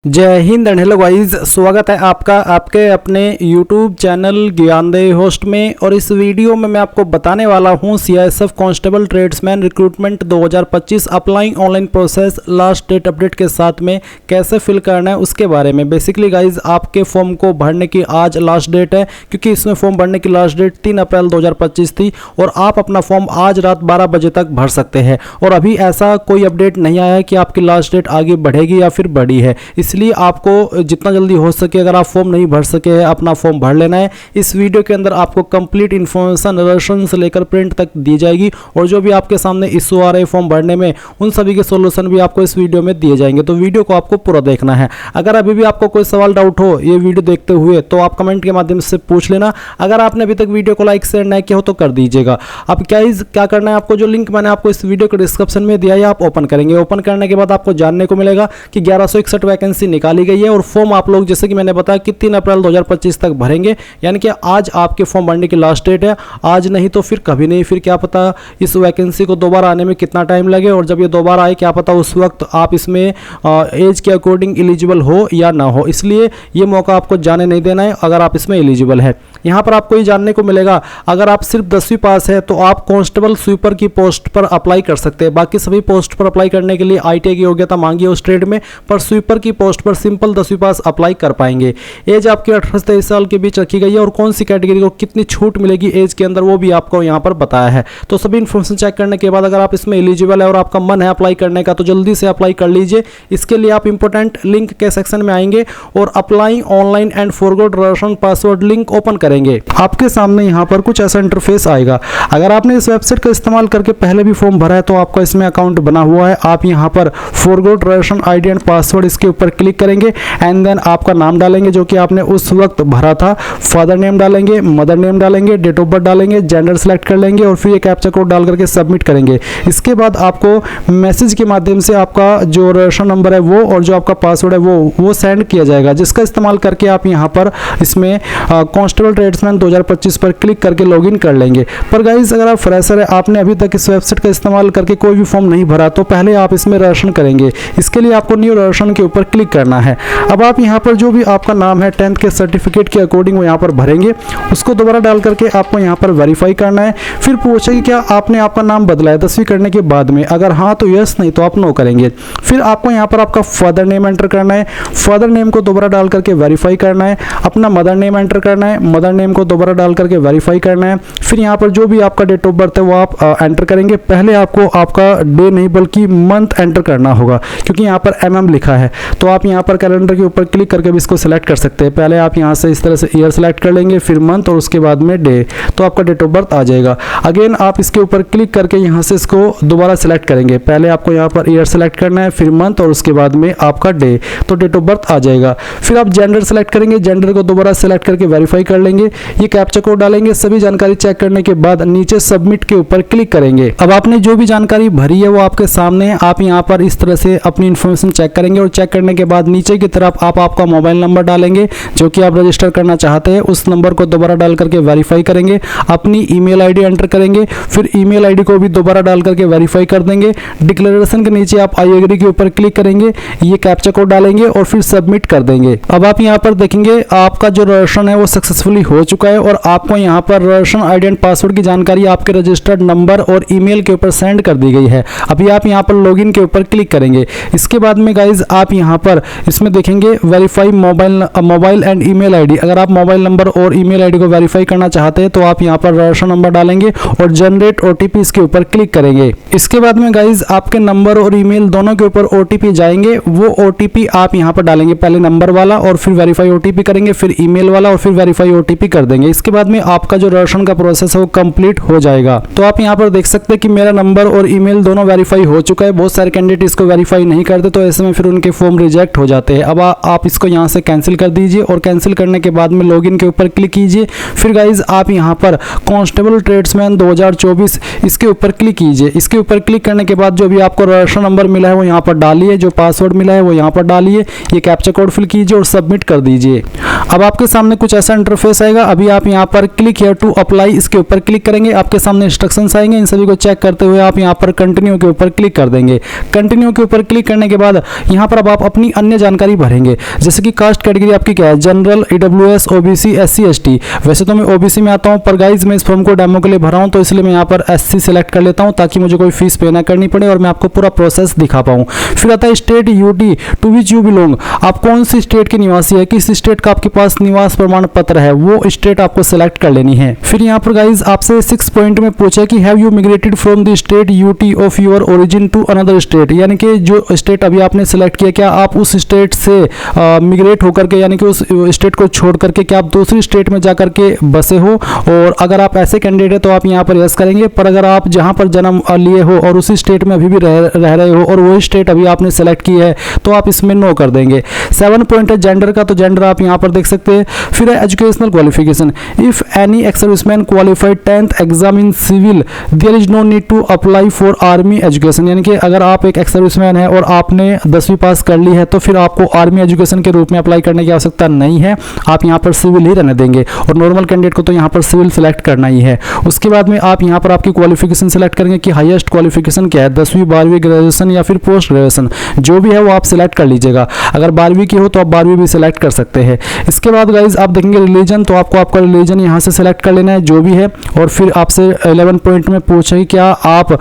जय Hind and hello guys, स्वागत है आपका आपके अपने YouTube चैनल ज्ञानदेव होस्ट में। और इस वीडियो में मैं आपको बताने वाला हूं CISF constable tradesman recruitment 2025 applying online process last date update के साथ में कैसे फिल करना है उसके बारे में। बेसिकली गाइस, आपके फॉर्म को भरने की आज लास्ट डेट है, क्योंकि इसमें फॉर्म भरने की लास्ट डेट 3 अप्रैल 2025 थी और आप अपना फॉर्म आज रात 12 बजे तक भर सकते हैं। और अभी ऐसा कोई अपडेट नहीं आया है कि आपकी लास्ट डेट आगे बढ़ेगी या फिर बढ़ी है, इसलिए आपको जितना जल्दी हो सके, अगर आप फॉर्म नहीं भर सके हैं, अपना फॉर्म भर लेना है। इस वीडियो के अंदर आपको कंप्लीट इन्फॉर्मेशन रजिस्ट्रेशन से लेकर प्रिंट तक दी जाएगी और जो भी आपके सामने इशू आ रहे फॉर्म भरने में, उन सभी के सॉल्यूशन भी आपको इस वीडियो में दिए जाएंगे। तो वीडियो को आपको पूरा देखना है। अगर अभी भी आपको कोई सवाल डाउट हो ये वीडियो देखते हुए, तो आप कमेंट के माध्यम से पूछ लेना। अगर आपने अभी तक वीडियो को लाइक शेयर नहीं किया हो तो कर दीजिएगा। अब क्या करना है, आपको जो लिंक मैंने आपको इस वीडियो के डिस्क्रिप्शन में दिया है आप ओपन करेंगे। ओपन करने के बाद आपको जानने को मिलेगा कि 1161 वैकेंसी निकाली गई है और फॉर्म आप लोग, जैसे कि मैंने बताया, कि 3 अप्रैल 2025 तक भरेंगे। यानी कि आज आपके फॉर्म भरने की लास्ट डेट है। आज नहीं तो फिर कभी नहीं, फिर क्या पता इस वैकेंसी को दोबारा आने में कितना टाइम लगे, और जब ये दोबारा आए क्या पता उस वक्त आप इसमें एज के अकॉर्डिंग एलिजिबल हो या ना हो। इसलिए ये मौका आपको जाने नहीं देना है अगर आप इसमें एलिजिबल है। यहाँ पर आपको ये जानने को मिलेगा, अगर आप सिर्फ 10वीं पास है तो आप कांस्टेबल स्वीपर की पोस्ट पर अप्लाई कर सकते हैं। बाकी सभी पोस्ट पर अप्लाई करने के लिए ITI की योग्यता मांगी है उस ट्रेड में, पर स्वीपर की पोस्ट पर सिंपल 10वीं पास अप्लाई कर पाएंगे। एज आपकी 18 से 23 साल के बीच रखी गई है और कौन सी कैटेगरी को कितनी छूट मिलेगी एज के अंदर, वो भी आपको यहाँ पर बताया है। तो सभी इन्फॉर्मेशन चेक करने के बाद अगर आप इसमें एलिजिबल है और आपका मन है अप्लाई करने का, तो जल्दी से अप्लाई कर लीजिए। इसके लिए आप इंपॉर्टेंट लिंक के सेक्शन में आएंगे और apply online and forgot registration password link open करेंगे। आपके सामने यहाँ पर कुछ ऐसा इंटरफेस आएगा। अगर आपने इस वेबसाइट का इस्तेमाल करके पहले भी फॉर्म भरा है तो आपका इसमें अकाउंट बना हुआ है। आप यहाँ पर forgot registration ID and password इसके ऊपर क्लिक करेंगे एंड देन आपका नाम डालेंगे जो कि आपने उस वक्त भरा था। फादर नेम डालेंगे, मदर नेम डालेंगे, डेट ऑफ बर्थ डालेंगे, जेंडर सेलेक्ट कर लेंगे और फिर ये कैप्चा कोड डाल करके सबमिट करेंगे। इसके बाद आपको मैसेज के माध्यम से आपका जो रजिस्ट्रेशन नंबर है वो और जो आपका पासवर्ड है वो सेंड किया जाएगा, जिसका इस्तेमाल करके आप यहाँ पर इसमें कांस्टेबल ट्रेड्समैन 2025 पर क्लिक करके लॉगिन कर लेंगे। पर गाइज, अगर आप फ्रेशर है, आपने अभी तक इस वेबसाइट का इस्तेमाल करके कोई भी फॉर्म नहीं भरा, तो पहले आप इसमें रजिस्ट्रेशन करेंगे। इसके लिए आपको न्यू रजिस्ट्रेशन के ऊपर क्लिक करना है। अब आप यहाँ पर जो भी आपका नाम है 10th के सर्टिफिकेट के अकॉर्डिंग वो यहाँ पर भरेंगे। उसको दोबारा डाल करके आपको यहाँ पर वेरीफाई करना है। फिर पूछेगी क्या आपने आपका नाम बदला है 10वीं करने के बाद में, अगर हाँ तो यस, नहीं तो आप नो करेंगे। फिर आपको यहाँ पर आपका फादर नेम एंटर करना है। फादर नेम को दोबारा डाल करके वेरीफाई करना है। अपना मदर नेम एंटर करना है। मदर नेम को दोबारा डाल करके वेरीफाई करना है। फिर यहाँ पर जो भी आपका डेट ऑफ बर्थ है वो आप एंटर करेंगे। पहले आपको आपका डे नहीं बल्कि मंथ एंटर करना होगा, क्योंकि यहाँ पर MM लिखा है। तो आप यहाँ पर कैलेंडर के ऊपर क्लिक करके भी इसको सिलेक्ट कर सकते हैं। पहले आप यहाँ से इस तरह से ईयर सेलेक्ट कर लेंगे, फिर मंथ और उसके बाद में डे, तो आपका डेट ऑफ बर्थ आ जाएगा। अगेन आप इसके ऊपर क्लिक करके यहाँ से इसको दोबारा सेलेक्ट करेंगे। पहले आपको यहाँ पर ईयर सेलेक्ट करना है, फिर मंथ और उसके बाद में आपका डे, तो डेट ऑफ बर्थ आ जाएगा। फिर आप जेंडर सेलेक्ट करेंगे। जेंडर को दोबारा सेलेक्ट करके वेरीफाई कर लेंगे। ये कैप्चा कोड डालेंगे। सभी जानकारी चेक करने के बाद नीचे सबमिट के ऊपर क्लिक करेंगे। अब आपने जो भी जानकारी भरी है वो आपके सामने है। आप यहाँ पर इस तरह से अपनी इन्फॉर्मेशन चेक करेंगे और चेक करने के बाद नीचे की तरफ आप आपका मोबाइल नंबर डालेंगे जो कि आप रजिस्टर करना चाहते हैं। उस नंबर को दोबारा डाल करके वेरीफाई करेंगे। अपनी ईमेल ID एंटर करेंगे। फिर ईमेल ID को भी दोबारा डाल करके वेरीफाई कर देंगे। डिक्लेरेशन के नीचे आप आई एग्री के ऊपर क्लिक करेंगे। ये कैप्चा कोड डालेंगे और फिर सबमिट कर देंगे। अब आप यहाँ पर देखेंगे आपका जो रजिस्ट्रेशन है वो सक्सेसफुली हो चुका है और आपको यहाँ पर रजिस्ट्रेशन ID एंड पासवर्ड की जानकारी आपके रजिस्टर्ड नंबर और ईमेल के ऊपर सेंड कर दी गई है। अभी आप यहाँ पर लॉगिन के ऊपर क्लिक करेंगे। इसके बाद में गाइज आप यहाँ पर इसमें देखेंगे verify mobile and email ID। अगर आप मोबाइल नंबर और ईमेल ID को वेरीफाई करना चाहते हैं तो आप यहाँ पर रजिस्ट्रेशन नंबर डालेंगे और जनरेट OTP इसके ऊपर क्लिक करेंगे। इसके बाद में गाइज आपके नंबर और ईमेल दोनों के ऊपर OTP जाएंगे। वो OTP आप यहाँ पर डालेंगे, पहले नंबर वाला और फिर वेरीफाई OTP करेंगे, फिर ईमेल वाला और फिर वेरीफाई OTP कर देंगे। इसके बाद में आपका जो रजिस्ट्रेशन का प्रोसेस है वो कंप्लीट हो जाएगा। तो आप यहाँ पर देख सकते हैं कि मेरा नंबर और ईमेल दोनों वेरीफाई हो चुका है। बहुत सारे कैंडिडेट इसको वेरीफाई नहीं करते, तो ऐसे में फिर उनके फॉर्म रिजेक्ट हो जाते हैं। अब आप इसको यहाँ से कैंसिल कर दीजिए और कैंसिल करने के बाद में लॉगिन के ऊपर क्लिक कीजिए। फिर गाइज आप यहाँ पर कांस्टेबल ट्रेड्समैन 2024 इसके ऊपर क्लिक कीजिए। इसके ऊपर क्लिक करने के बाद जो भी आपको रजिस्ट्रेशन नंबर मिला है वो यहाँ पर डालिए, जो पासवर्ड मिला है वो यहाँ पर डालिए, ये कैप्चा कोड फिल कीजिए और सबमिट कर दीजिए। अब आपके सामने कुछ ऐसा इंटरफेस आएगा। अभी आप यहाँ पर क्लिक हियर टू अप्लाई इसके ऊपर क्लिक करेंगे। आपके सामने इंस्ट्रक्शंस आएंगे। इन सभी को चेक करते हुए आप यहाँ पर कंटिन्यू के ऊपर क्लिक कर देंगे। कंटिन्यू के ऊपर क्लिक करने के बाद यहाँ पर अब आप अपनी अपनी अन्य जानकारी भरेंगे। जैसे कि कास्ट कैटेगरी आपकी क्या है, general, EWS, OBC, SC, ST. वैसे तो मैं ओबीसी में आता हूं, पर गाइज मैं इस फॉर्म को डेमो के लिए भरा हूं, तो इसलिए मैं यहाँ पर एससी सेलेक्ट कर लेता हूं ताकि मुझे कोई फीस पे ना करनी पड़े और मैं आपको पूरा प्रोसेस दिखा पाऊं। फिर आता है state UT to which you belong. आप कौन सी स्टेट के निवासी है, किस स्टेट का आपके पास निवास प्रमाण पत्र है, वो स्टेट आपको सेलेक्ट कर लेनी है। फिर यहाँ पर गाइज आपसे 6 पॉइंट में पूछा कि have you migrated from the state UT of your origin to another state, यानी कि जो स्टेट अभी आपने सेलेक्ट किया, क्या आप उस स्टेट से मिग्रेट होकर के, यानी कि उस स्टेट को छोड़ करके क्या आप दूसरी स्टेट में जाकर के बसे हो। और अगर आप ऐसे कैंडिडेट है तो आप यहाँ पर यस करेंगे, पर अगर आप जहाँ पर जन्म लिए हो और उसी स्टेट में अभी भी रह रहे हो और वही स्टेट अभी आपने सेलेक्ट की है तो आप इसमें नो कर देंगे। 7 पॉइंट है जेंडर का, तो जेंडर आप यहाँ पर देख सकते हैं। फिर है educational qualification, if any ex serviceman qualified 10th exam in civil there is no need to apply for army education, यानी कि अगर आप एक एक्स सर्विसमैन है और आपने 10वीं पास कर ली है तो फिर आपको आर्मी एजुकेशन के रूप में अप्लाई करने की आवश्यकता नहीं है, आप यहाँ पर सिविल ही रहने देंगे। और नॉर्मल कैंडिडेट को तो यहाँ पर सिविल सेलेक्ट करना ही है। उसके बाद में आप यहाँ पर आपकी क्वालिफिकेशन सेलेक्ट करेंगे कि हाईएस्ट क्वालिफिकेशन क्या है, 10वीं, 12वीं, ग्रेजुएशन या फिर पोस्ट ग्रेजुएशन, जो भी है वो आप सिलेक्ट कर लीजिएगा। अगर 12वीं की हो तो आप 12वीं भी सिलेक्ट कर सकते हैं। इसके बाद गाइज आप देखेंगे रिलीजन, तो आपको आपका रिलीजन यहाँ से सिलेक्ट कर लेना है जो भी है। और फिर आपसे 11 पॉइंट में पूछे क्या आप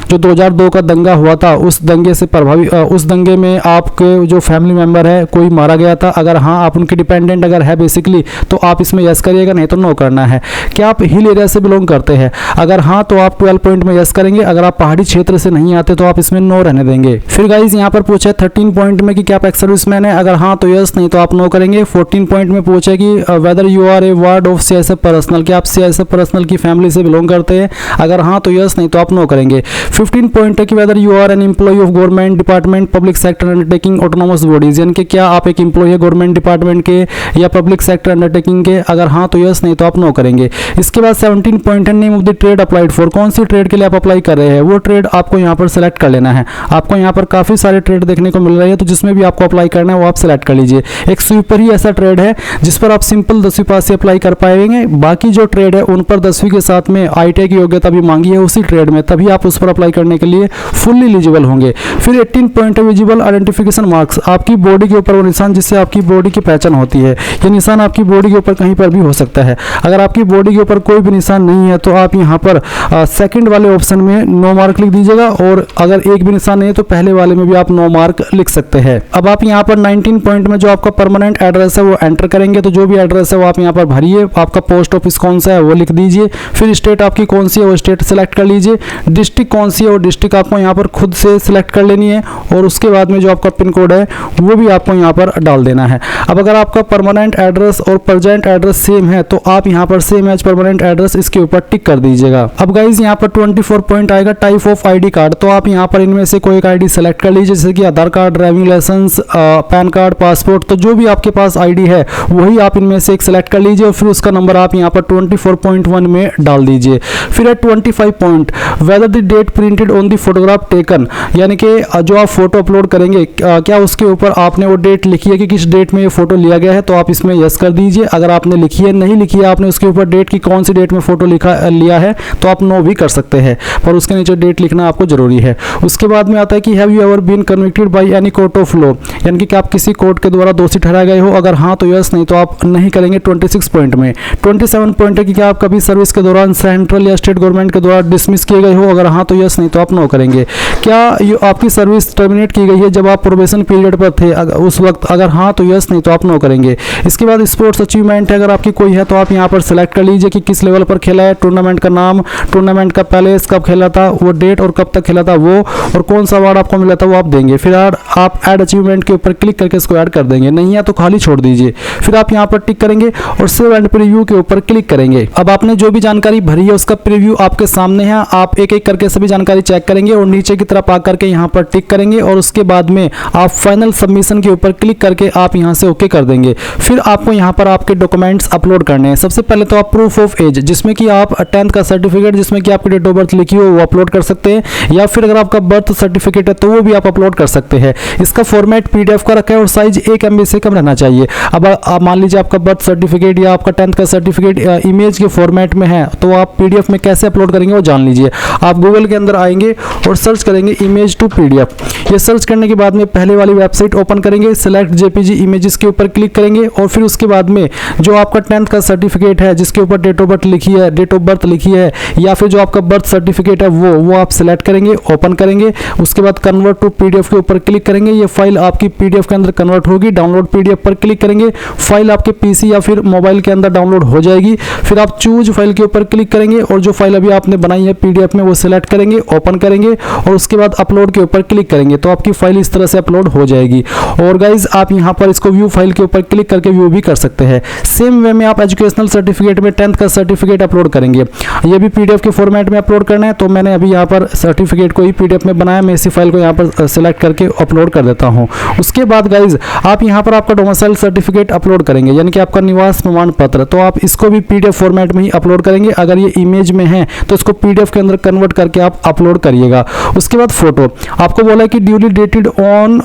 जो 2002 का दंगा हुआ था उस दंगे से प्रभावित, उस दंगे में आपके जो फैमिली मेंबर है कोई मारा गया था, अगर हाँ आप उनके डिपेंडेंट अगर है बेसिकली तो आप इसमें यस करिएगा, नहीं तो नो करना है। क्या आप हिल एरिया से बिलोंग करते हैं, अगर हाँ तो आप 12 पॉइंट में यस करेंगे, अगर आप पहाड़ी क्षेत्र से नहीं आते तो आप इसमें नो रहने देंगे। फिर गाइज यहाँ पर पूछे 13 पॉइंट में कि क्या आप एक्स सर्विसमैन है, अगर हाँ तो यस, नहीं तो आप नो करेंगे। 14 पॉइंट में पूछे कि whether you are a ward of CISF personnel, क्या आप सीआईएसएफ पर्सनल की फैमिली से बिलोंग करते हैं, अगर हाँ तो यस, नहीं तो आप नो करेंगे। 15 पॉइंट है कि whether you are an employee of government department, public sector undertaking, autonomous bodies, यानी कि क्या आप एक एम्प्लॉय है गवर्नमेंट डिपार्टमेंट के या पब्लिक सेक्टर अंडरटेकिंग के, अगर हाँ तो यस, नहीं तो आप नो करेंगे। इसके बाद 17 पॉइंट है name of the trade applied for, कौन सी ट्रेड के लिए आप अप्लाई कर रहे हैं वो ट्रेड आपको यहाँ पर सेलेक्ट कर लेना है। आपको यहाँ पर काफी सारे ट्रेड देखने को मिल रहे हैं, तो जिसमें भी आपको अप्लाई करना है वो आप सेलेक्ट कर लीजिए। एक स्वीपर ही ऐसा ट्रेड है जिस पर आप सिंपल 10वीं पास से अप्लाई कर पाएंगे, बाकी जो ट्रेड है उन पर 10वीं के साथ में आईटीआई की योग्यता भी मांगी है उसी ट्रेड में, तभी आप उस पर अप्लाई करने के लिए फुल्ली एलिजिबल होंगे। फिर 18 पॉइंट है विजिबल आइडेंटिफिकेशन मार्क्स, आपकी बॉडी के ऊपर वो निशान जिससे आपकी बॉडी की पहचान होती है, ये निशान आपकी बॉडी के ऊपर कहीं पर भी हो सकता है। अगर आपकी बॉडी के ऊपर कोई भी निशान नहीं है तो आप यहाँ पर सेकंड वाले ऑप्शन में नो मार्क लिख दीजिएगा, और अगर एक भी निशान नहीं है तो पहले वाले में भी आप नो मार्क लिख सकते हैं। अब आप यहाँ पर 19 पॉइंट में जो आपका परमानेंट एड्रेस है वो एंटर करेंगे, तो जो भी एड्रेस है वो आप यहाँ पर भरिए, आपका पोस्ट ऑफिस कौन सा है वो लिख दीजिए। फिर स्टेट आपकी कौन सी है वो स्टेट सेलेक्ट कर लीजिए, डिस्ट्रिक्ट कौन सी है वो डिस्ट्रिक्ट आपको यहाँ पर खुद से सिलेक्ट कर लेनी है, और उसके बाद में जो आपका पिन कोड है वो भी आपको यहाँ पर डाल देना है। अब अगर आपका परमानेंट एड्रेस और प्रेजेंट एड्रेस सेम है तो आप यहाँ पर सेम एज परमानेंट एड्रेस इसके ऊपर टिक कर दीजिएगा। अब गाइज यहाँ पर 24 पॉइंट आएगा टाइप ऑफ आईडी कार्ड, तो आप यहाँ पर इनमें से कोई एक आईडी सेलेक्ट कर लीजिए, जैसे कि Aadhaar card, driving licence, PAN card, passport, तो जो भी आपके पास आईडी है वही आप इनमें से एक सेलेक्ट कर लीजिए और फिर उसका नंबर आप यहाँ पर 24.1 में डाल दीजिए। फिर है 25 point whether the date printed on the photograph taken, यानी कि जो आप फोटो अपलोड करेंगे क्या उसके ऊपर आपने वो डेट लिखी है कि किस डेट में ये फोटो लिया गया है, तो आप इसमें यस कर दीजिए। अगर आपने लिखी है, नहीं लिखी है आपने उसके ऊपर डेट की कौन सी डेट में फोटो लिया है तो आप नो भी कर सकते हैं, पर उसके नीचे डेट लिखना आपको जरूरी है। उसके बाद में आता है कि have you ever been convicted by any court of law, यानी कि क्या आप किसी कोर्ट के द्वारा दोषी ठहराए गए हो, अगर हाँ तो यस, नहीं तो आप नहीं करेंगे 26 पॉइंट में। 27 पॉइंट है कि क्या आप कभी सर्विस के दौरान सेंट्रल या स्टेट गवर्नमेंट के द्वारा डिसमिस किए गए हो, अगर हाँ तो यस, नहीं तो आप नो करेंगे। क्या आपकी सर्विस टर्मिनेट की गई है जब आप प्रोबेशन पीरियड पर थे उस वक्त, अगर हाँ तो यस, नहीं तो आप नो करेंगे। इसके बाद स्पोर्ट्स अचीवमेंट है अगर आपकी कोई है तो आप यहाँ पर सेलेक्ट कर लीजिए कि किस लेवल पर खेला है, टूर्नामेंट का नाम, टूर्नामेंट का पैलेस, कब खेला था वो डेट और कब तक खेला था वो, और कौन सा अवार्ड आपको मिला था वो आप देंगे। फिर आप ऐड अचीवमेंट के ऊपर क्लिक करके इसको ऐड कर देंगे, नहीं है तो खाली छोड़ दीजिए। फिर आप यहाँ पर टिक करेंगे और सेव एंड प्रीव्यू के ऊपर क्लिक करेंगे। अब आपने जो भी जानकारी भरी है उसका प्रीव्यू आपके सामने है, आप एक एक करके सभी जानकारी चेक करेंगे और नीचे की तरफ आकर के यहाँ पर टिक करेंगे और उसके बाद में आप फाइनल सबमिशन के ऊपर क्लिक करके आप यहाँ से ओके कर देंगे। फिर आपको यहाँ पर आपके डॉक्यूमेंट्स अपलोड करने हैं। सबसे पहले तो आप प्रूफ ऑफ एज, जिसमें कि आप 10th का सर्टिफिकेट जिसमें कि आपकी डेट ऑफ बर्थ लिखी हो वो अपलोड कर सकते हैं, या फिर अगर आपका बर्थ सर्टिफिकेट है तो वो भी आप अपलोड कर सकते हैं। इसका फॉर्मेट PDF का रखा है और साइज 1 MB से कम रहना चाहिए। अब मान लीजिए आपका बर्थ सर्टिफिकेट या आपका 10th का सर्टिफिकेट इमेज के फॉर्मेट में है तो आप PDF में कैसे अपलोड करेंगे वो जान लीजिए। आप गूगल के अंदर आएंगे और सर्च करेंगे इमेज टू PDF। ये सर्च करने के बाद में पहले वाली वेबसाइट ओपन करेंगे, सिलेक्ट जेपीजी इमेजेस के ऊपर क्लिक करेंगे और फिर उसके बाद में जो आपका 10th का सर्टिफिकेट है जिसके ऊपर डेट ऑफ बर्थ लिखी है, डेट ऑफ बर्थ लिखी है, या फिर जो आपका बर्थ सर्टिफिकेट है वो आप सिलेक्ट करेंगे, ओपन करेंगे। उसके बाद कन्वर्ट टू पीडीएफ के ऊपर क्लिक करेंगे। ये फाइल आपकी पीडीएफ के अंदर कन्वर्ट होगी। डाउनलोड पीडीएफ पर क्लिक करेंगे, फाइल आपके पीसी या फिर मोबाइल के अंदर डाउनलोड हो जाएगी। फिर आप चूज फाइल के ऊपर क्लिक करेंगे और जो फाइल अभी आपने बनाई है पीडीएफ में वो सिलेक्ट करेंगे, ओपन करेंगे और उसके बाद अपलोड के ऊपर क्लिक करेंगे तो आपकी फाइल इस तरह से अपलोड हो जाएगी। और गाइज आप यहाँ पर इसको व्यू फाइल के ऊपर क्लिक करके व्यू भी कर सकते हैं। सेम वे में आप एजुकेशनल सर्टिफिकेट में 10th का सर्टिफिकेट अपलोड करेंगे। ये भी पीडीएफ के फॉर्मेट में अपलोड करना है, तो मैंने अभी यहाँ पर सर्टिफिकेट को ही पीडीएफ में बनाया। मैं इसी फाइल को यहाँ पर सिलेक्ट करके अपलोड कर देता हूँ। उसके बाद गाइज आप यहाँ पर आपका डोमिसाइल सर्टिफिकेट अपलोड करेंगे, यानी कि आपका निवास प्रमाण पत्र, तो आप इसको भी पीडीएफ फॉर्मेट में ही अपलोड करेंगे। अगर ये इमेज में है तो इसको पीडीएफ के अंदर कन्वर्ट करके आप अपलोड करिएगा। उसके बाद फोटो आपको बोला है कि duly dated on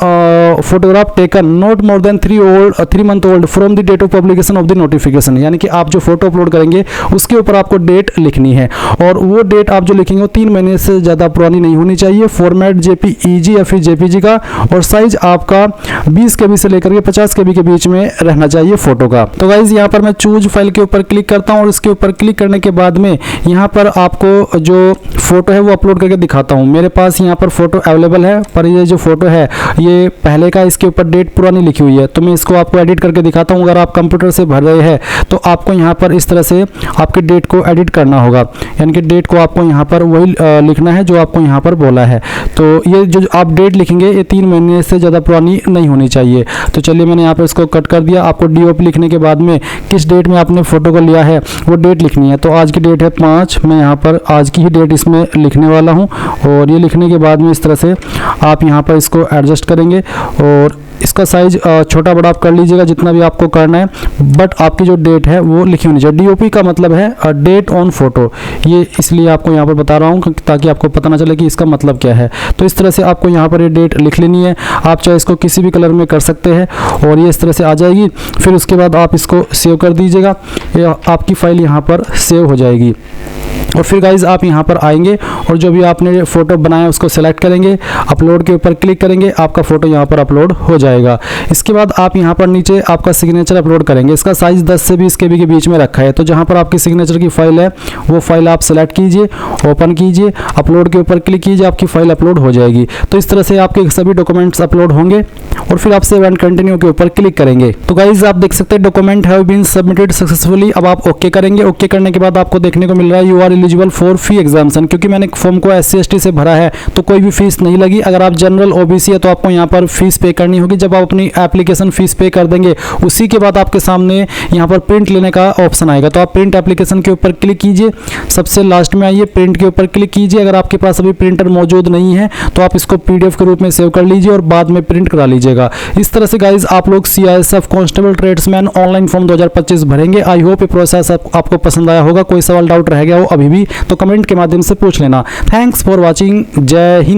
photograph taken not more than 3 month old from the date of publication of the notification, यानी कि आप जो फोटो अपलोड करेंगे उसके ऊपर आपको डेट लिखनी है और वो डेट आप जो लिखेंगे वो 3 महीने से ज़्यादा पुरानी नहीं होनी चाहिए। फॉर्मेट जेपीईजी या फिर जेपीजी का, और साइज आपका 20 केबी से लेकर के 50 केबी के बीच में रहना चाहिए फोटो का। तो गाइज यहाँ पर मैं चूज फाइल के ऊपर क्लिक करता हूँ और इसके ऊपर क्लिक करने के बाद में यहाँ पर आपको जो फोटो है वो अपलोड करके दिखाता हूँ। मेरे पास यहाँ पर फोटो अवेलेबल है, पर ये जो फोटो है ये पहले का, इसके ऊपर डेट पुरानी लिखी हुई है, तो मैं इसको आपको एडिट करके दिखाता हूँ। अगर आप कंप्यूटर से भर रहे हैं तो आपको यहाँ पर इस तरह से आपके डेट को एडिट करना होगा, यानी कि डेट को आपको यहाँ पर वही लिखना है जो आपको यहाँ पर बोला है। तो ये जो आप डेट लिखेंगे ये 3 महीने से ज़्यादा पुरानी नहीं होनी चाहिए। तो चलिए मैंने यहाँ पर इसको कट कर दिया। आपको डीओपी लिखने के बाद में किस डेट में आपने फ़ोटो को लिया है वो डेट लिखनी है। तो आज की डेट है 5, मैं यहाँ पर आज की ही डेट इसमें लिखने वाला हूँ और ये लिखने के बाद में इस तरह से आप यहाँ पर इसको एडजस्ट करेंगे और इसका साइज छोटा बड़ा आप कर लीजिएगा जितना भी आपको करना है, बट आपकी जो डेट है वो लिखी होनी चाहिए। डीओपी का मतलब है डेट ऑन फोटो, ये इसलिए आपको यहाँ पर बता रहा हूँ ताकि आपको पता ना चले कि इसका मतलब क्या है। तो इस तरह से आपको यहाँ पर ये डेट लिख लेनी है। आप चाहे इसको किसी भी कलर में कर सकते हैं और ये इस तरह से आ जाएगी। फिर उसके बाद आप इसको सेव कर दीजिएगा, आपकी फाइल यहाँ पर सेव हो जाएगी। और फिर गाइज आप यहाँ पर आएंगे और जो भी आपने फ़ोटो बनाया उसको सेलेक्ट करेंगे, अपलोड के ऊपर क्लिक करेंगे, आपका फ़ोटो यहाँ पर अपलोड हो जाएगा। इसके बाद आप यहाँ पर नीचे आपका सिग्नेचर अपलोड करेंगे। इसका साइज़ 10 से 20 केबी के बीच में रखा है, तो जहाँ पर आपकी सिग्नेचर की फाइल है वो फाइल आप सेलेक्ट कीजिए, ओपन कीजिए, अपलोड के ऊपर क्लिक कीजिए, आपकी फाइल अपलोड हो जाएगी। तो इस तरह से आपके सभी डॉक्यूमेंट्स अपलोड होंगे और फिर आप सेव एंड कंटिन्यू के ऊपर क्लिक करेंगे। तो गाइज आप देख सकते हैं document have been submitted successfully. अब आप ओके करेंगे। ओके करने के बाद आपको देखने को मिल रहा है you are eligible for fee exemption. क्योंकि मैंने फॉर्म को SC ST से भरा है तो कोई भी फीस नहीं लगी। अगर आप जनरल OBC है तो आपको यहाँ पर फीस पे करनी होगी। जब आप अपनी एप्लीकेशन फीस पे कर देंगे उसी के बाद आपके सामने यहाँ पर प्रिंट लेने का ऑप्शन आएगा। तो आप प्रिंट एप्लीकेशन के ऊपर क्लिक कीजिए, सबसे लास्ट में आइए, प्रिंट के ऊपर क्लिक कीजिए। अगर आपके पास अभी प्रिंटर मौजूद नहीं है तो आप इसको PDF के रूप में सेव कर लीजिए और बाद में प्रिंट करा लीजिएगा। इस तरह से गाइज आप लोग CISF constable tradesman online form 2025 भरेंगे। आई होप ये प्रोसेस आपको पसंद आया होगा। कोई सवाल डाउट रह गया हो अभी भी तो कमेंट के माध्यम से पूछ लेना। Thanks for watching. जय हिंद।